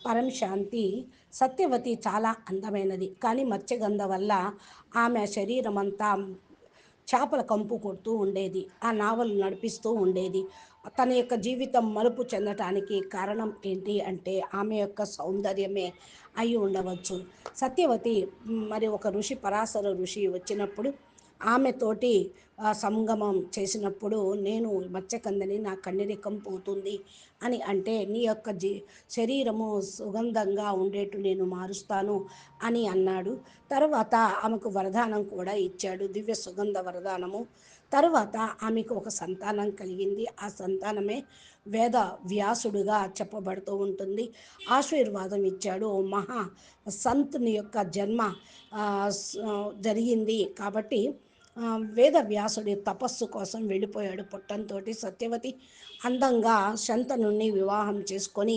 పరం శాంతి. సత్యవతి చాలా అందమైనది. కానీ మత్స్యగంధ వల్ల ఆమె శరీరమంతా చేపల కంపు కొడుతూ ఉండేది. ఆ నావలు నడిపిస్తూ ఉండేది. తన యొక్క జీవితం మలుపు చెందటానికి కారణం ఏంటి అంటే ఆమె యొక్క సౌందర్యమే అయి ఉండవచ్చు. సత్యవతి మరి ఒక ఋషి పరాశర ఋషి వచ్చినప్పుడు ఆమెతోటి సంగమం చేసినప్పుడు, నేను మత్స్యకందని నా కన్నెరికం పోతుంది అని అంటే, నీ యొక్క శరీరము సుగంధంగా ఉండేట్టు నేను మారుస్తాను అని అన్నాడు. తరువాత ఆమెకు వరదానం కూడా ఇచ్చాడు, దివ్య సుగంధ వరదానము. తరువాత ఆమెకు ఒక సంతానం కలిగింది. ఆ సంతానమే వేద వ్యాసుడుగా చెప్పబడుతూ ఉంటుంది. ఆశీర్వాదం ఇచ్చాడు. మహా సంతుని యొక్క జన్మ జరిగింది కాబట్టి వేద వ్యాసుడి తపస్సు కోసం వెళ్ళిపోయాడు పుట్టంతోటి. సత్యవతి అందంగా శంతనుణ్ణి వివాహం చేసుకొని